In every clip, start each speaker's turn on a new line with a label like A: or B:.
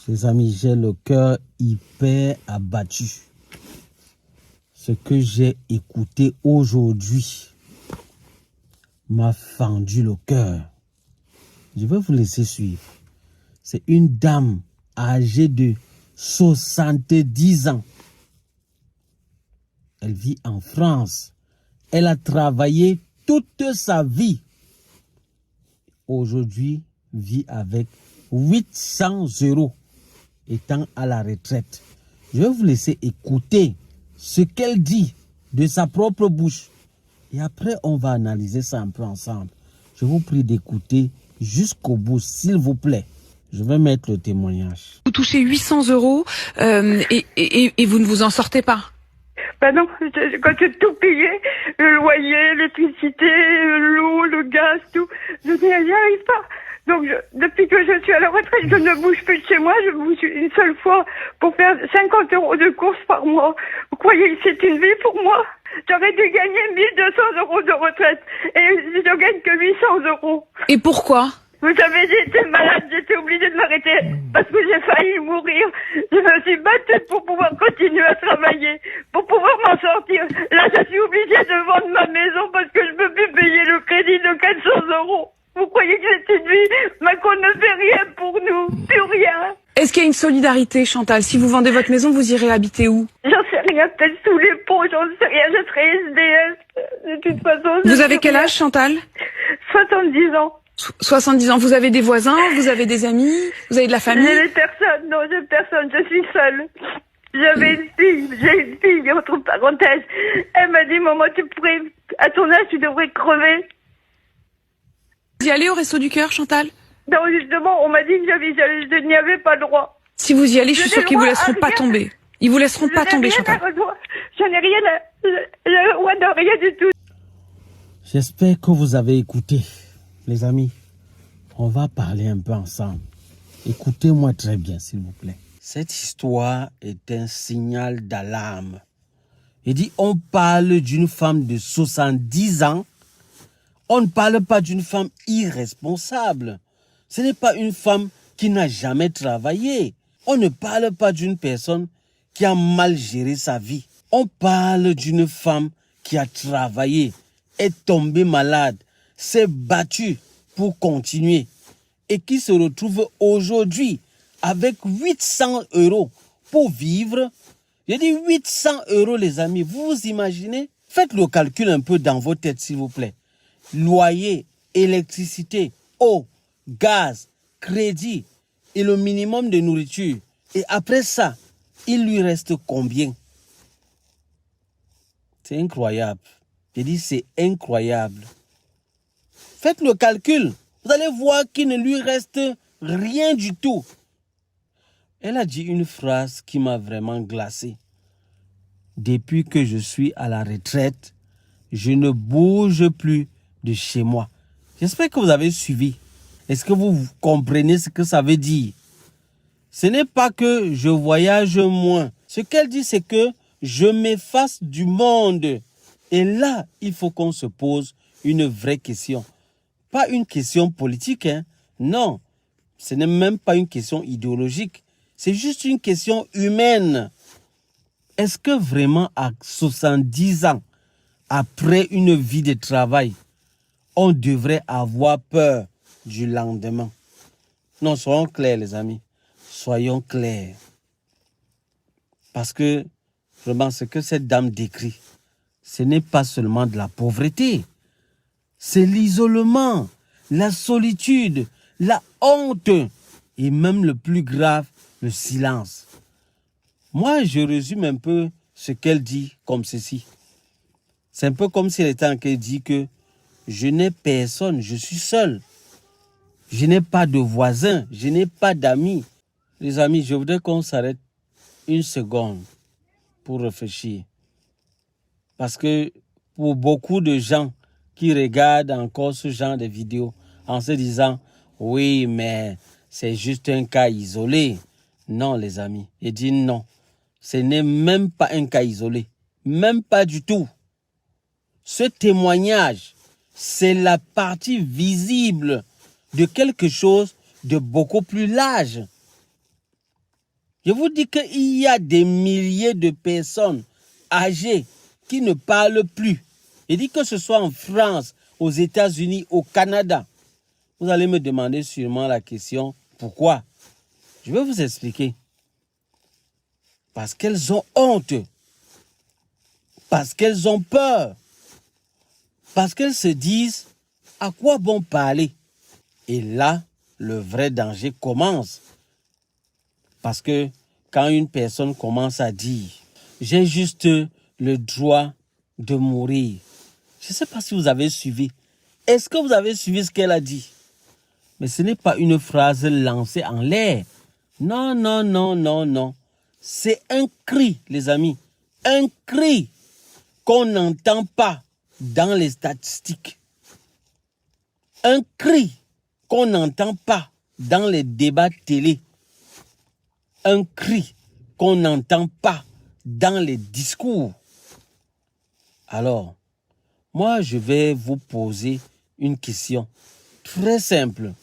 A: Chers amis, j'ai le cœur hyper abattu. Ce que j'ai écouté aujourd'hui m'a fendu le cœur. Je vais vous laisser suivre. C'est une dame âgée de 70 ans. Elle vit en France. Elle a travaillé toute sa vie. Aujourd'hui, vit avec 800 € étant à la retraite. Je vais vous laisser écouter ce qu'elle dit de sa propre bouche. Et après, on va analyser ça un peu ensemble. Je vous prie d'écouter jusqu'au bout, s'il vous plaît. Je vais mettre le témoignage.
B: Vous touchez 800 € et vous ne vous en sortez pas.
C: Ben non, quand j'ai tout payé, le loyer, l'électricité, l'eau, le gaz, tout, je n'y arrive pas. Donc, depuis que je suis à la retraite, je ne bouge plus de chez moi. Je bouge une seule fois pour faire 50 € de courses par mois. Vous croyez que c'est une vie pour moi? J'aurais dû gagner 1200 € de retraite. Et je gagne que 800 €.
B: Et pourquoi?
C: Vous savez, j'étais malade, j'étais obligée de m'arrêter parce que j'ai failli mourir. Je me suis battue pour pouvoir continuer à travailler, pour pouvoir m'en sortir. Là, je suis obligée de vendre ma maison parce que je ne peux plus payer le crédit de 400 €. Vous croyez que c'est une vie? Macron ne fait rien pour nous, plus rien.
B: Est-ce qu'il y a une solidarité, Chantal? Si vous vendez votre maison, vous irez habiter où?
C: J'en sais rien, peut-être sous les ponts, j'en sais rien, je serai SDF. De toute façon,
B: Vous avez quel âge, Chantal?
C: 70 ans.
B: 70 ans. Vous avez des voisins? Vous avez des amis? Vous avez de la famille?
C: J'ai personne, non, j'ai personne, je suis seule. J'ai une fille, entre parenthèses. Elle m'a dit, maman, tu pourrais, à ton âge, tu devrais crever.
B: Vous y allez au Resto du Cœur, Chantal?
C: Non, justement, on m'a dit que je n'y avais pas droit.
B: Si vous y allez, je suis sûre qu'ils vous laisseront pas
C: rien.
B: tomber. Ils vous laisseront pas tomber, Chantal.
C: Je n'ai rien le droit de rien du tout.
A: J'espère que vous avez écouté. Les amis, on va parler un peu ensemble. Écoutez-moi très bien, s'il vous plaît. Cette histoire est un signal d'alarme. Il dit, on parle d'une femme de 70 ans. On ne parle pas d'une femme irresponsable. Ce n'est pas une femme qui n'a jamais travaillé. On ne parle pas d'une personne qui a mal géré sa vie. On parle d'une femme qui a travaillé, est tombée malade, s'est battue pour continuer et qui se retrouve aujourd'hui avec 800 € pour vivre. J'ai dit 800 € les amis, vous vous imaginez? Faites le calcul un peu dans vos têtes s'il vous plaît. Loyer, électricité, eau, gaz, crédit et le minimum de nourriture. Et après ça, il lui reste combien? C'est incroyable. J'ai dit c'est incroyable. Faites le calcul. Vous allez voir qu'il ne lui reste rien du tout. Elle a dit une phrase qui m'a vraiment glacé. Depuis que je suis à la retraite, je ne bouge plus de chez moi. J'espère que vous avez suivi. Est-ce que vous comprenez ce que ça veut dire? Ce n'est pas que je voyage moins. Ce qu'elle dit, c'est que je m'efface du monde. Et là, il faut qu'on se pose une vraie question. Pas une question politique, hein. Non, ce n'est même pas une question idéologique. C'est juste une question humaine. Est-ce que vraiment à 70 ans, après une vie de travail, on devrait avoir peur du lendemain? Non, soyons clairs les amis. Soyons clairs. Parce que vraiment ce que cette dame décrit, ce n'est pas seulement de la pauvreté. C'est l'isolement, la solitude, la honte et même le plus grave, le silence. Moi, je résume un peu ce qu'elle dit comme ceci. C'est un peu comme si elle était en train de dire que je n'ai personne, je suis seul. Je n'ai pas de voisins, je n'ai pas d'amis. Les amis, je voudrais qu'on s'arrête une seconde pour réfléchir. Parce que pour beaucoup de gens qui regardent encore ce genre de vidéos en se disant « Oui, mais c'est juste un cas isolé. » Non, les amis, il dit non. Ce n'est même pas un cas isolé. Même pas du tout. Ce témoignage, c'est la partie visible de quelque chose de beaucoup plus large. Je vous dis qu'il y a des milliers de personnes âgées qui ne parlent plus. Je dis que ce soit en France, aux États-Unis, au Canada. Vous allez me demander sûrement la question, pourquoi? Je vais vous expliquer. Parce qu'elles ont honte. Parce qu'elles ont peur. Parce qu'elles se disent, à quoi bon parler? Et là, le vrai danger commence. Parce que quand une personne commence à dire, j'ai juste le droit de mourir. Je ne sais pas si vous avez suivi. Est-ce que vous avez suivi ce qu'elle a dit? Mais ce n'est pas une phrase lancée en l'air. Non, non, non, non, non. C'est un cri, les amis. Un cri qu'on n'entend pas dans les statistiques. Un cri qu'on n'entend pas dans les débats télé. Un cri qu'on n'entend pas dans les discours. Alors, moi, je vais vous poser une question très simple.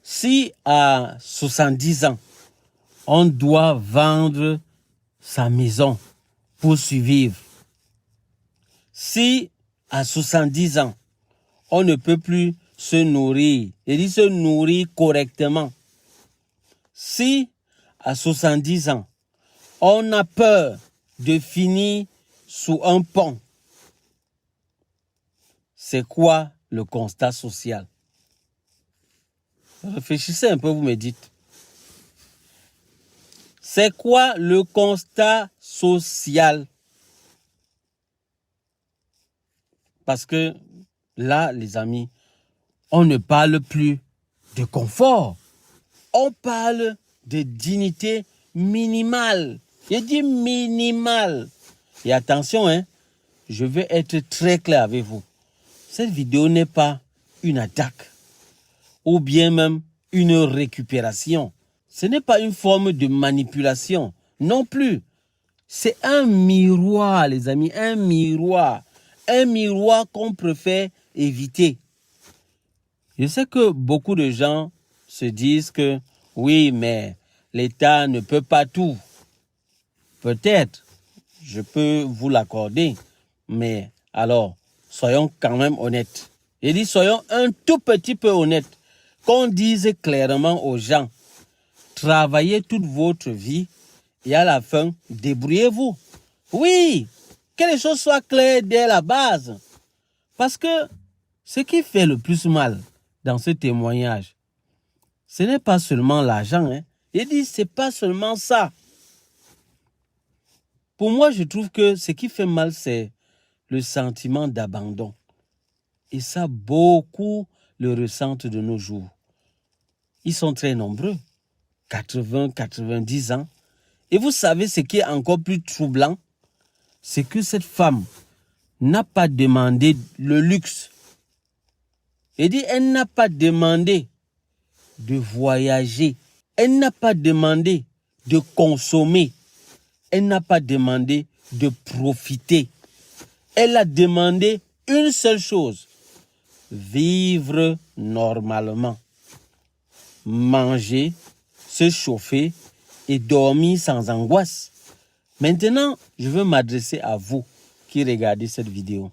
A: Si à 70 ans, on doit vendre sa maison pour survivre, si à 70 ans, on ne peut plus se nourrir, et se nourrir correctement, si à 70 ans, on a peur de finir sous un pont, c'est quoi le constat social? Réfléchissez un peu, vous me dites. C'est quoi le constat social? Parce que là, les amis, on ne parle plus de confort. On parle de dignité minimale. Je dis minimale. Et attention, je vais être très clair avec vous. Cette vidéo n'est pas une attaque ou bien même une récupération. Ce n'est pas une forme de manipulation non plus. C'est un miroir, les amis, un miroir. Un miroir qu'on préfère éviter. Je sais que beaucoup de gens se disent que oui, mais l'État ne peut pas tout. Peut-être, je peux vous l'accorder, mais alors, soyons quand même honnêtes. Je dis, soyons un tout petit peu honnêtes. Qu'on dise clairement aux gens, travaillez toute votre vie et à la fin, débrouillez-vous. Oui, que les choses soient claires dès la base. Parce que ce qui fait le plus mal dans ce témoignage, ce n'est pas seulement l'argent. Il dit, c'est pas seulement ça. Pour moi, je trouve que ce qui fait mal, c'est le sentiment d'abandon. Et ça, beaucoup le ressentent de nos jours. Ils sont très nombreux, 80, 90 ans. Et vous savez ce qui est encore plus troublant, c'est que cette femme n'a pas demandé le luxe. Elle dit, elle n'a pas demandé de voyager. Elle n'a pas demandé de consommer. Elle n'a pas demandé de profiter. Elle a demandé une seule chose, vivre normalement. Manger, se chauffer et dormir sans angoisse. Maintenant, je veux m'adresser à vous qui regardez cette vidéo.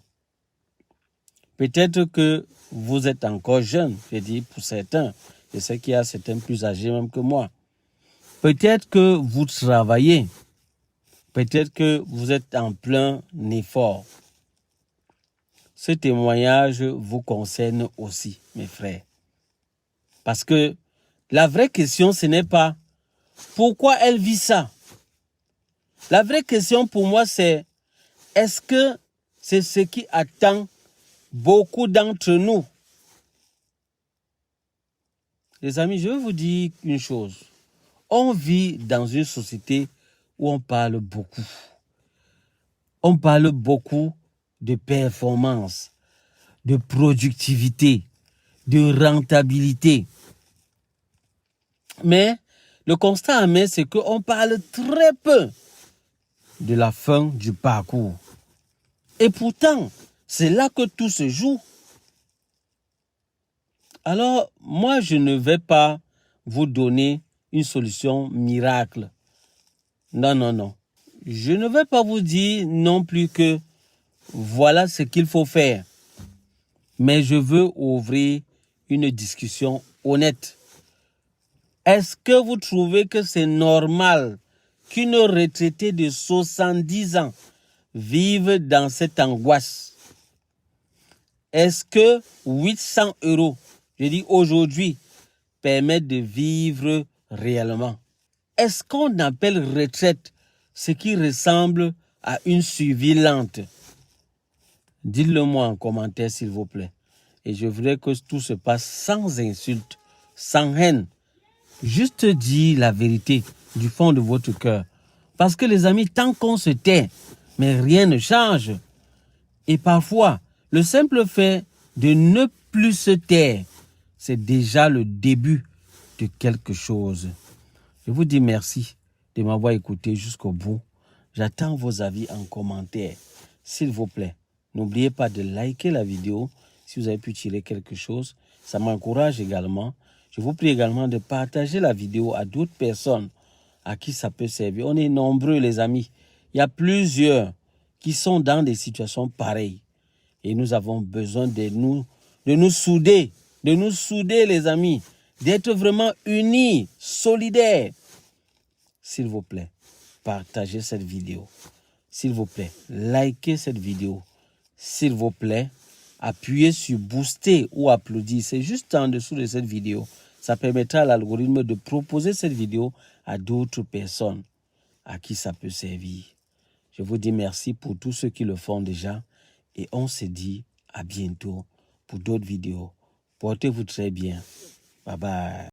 A: Peut-être que vous êtes encore jeune, je dis pour certains. Je sais qu'il y a certains plus âgés même que moi. Peut-être que vous travaillez. Peut-être que vous êtes en plein effort. Ce témoignage vous concerne aussi, mes frères. Parce que la vraie question, ce n'est pas pourquoi elle vit ça. La vraie question pour moi, c'est est-ce que c'est ce qui attend beaucoup d'entre nous? Les amis, je vais vous dire une chose. On vit dans une société où on parle beaucoup. On parle beaucoup de performance, de productivité, de rentabilité. Mais le constat amer, c'est qu'on parle très peu de la fin du parcours. Et pourtant, c'est là que tout se joue. Alors, moi, je ne vais pas vous donner une solution miracle. Non, non, non. Je ne vais pas vous dire non plus que voilà ce qu'il faut faire. Mais je veux ouvrir une discussion honnête. Est-ce que vous trouvez que c'est normal qu'une retraitée de 70 ans vive dans cette angoisse? Est-ce que 800 €, je dis aujourd'hui, permettent de vivre réellement? Est-ce qu'on appelle retraite ce qui ressemble à une survie lente? Dites-le moi en commentaire, s'il vous plaît. Et je voudrais que tout se passe sans insulte, sans haine. Juste dire la vérité du fond de votre cœur. Parce que les amis, tant qu'on se tait, mais rien ne change. Et parfois, le simple fait de ne plus se taire, c'est déjà le début de quelque chose. Je vous dis merci de m'avoir écouté jusqu'au bout. J'attends vos avis en commentaire. S'il vous plaît, n'oubliez pas de liker la vidéo si vous avez pu tirer quelque chose. Ça m'encourage également. Je vous prie également de partager la vidéo à d'autres personnes à qui ça peut servir. On est nombreux, les amis. Il y a plusieurs qui sont dans des situations pareilles. Et nous avons besoin de nous souder, les amis, d'être vraiment unis, solidaires. S'il vous plaît, partagez cette vidéo. S'il vous plaît, likez cette vidéo. S'il vous plaît, appuyez sur booster ou applaudir. C'est juste en dessous de cette vidéo. Ça permettra à l'algorithme de proposer cette vidéo à d'autres personnes à qui ça peut servir. Je vous dis merci pour tous ceux qui le font déjà. Et on se dit à bientôt pour d'autres vidéos. Portez-vous très bien. Bye bye.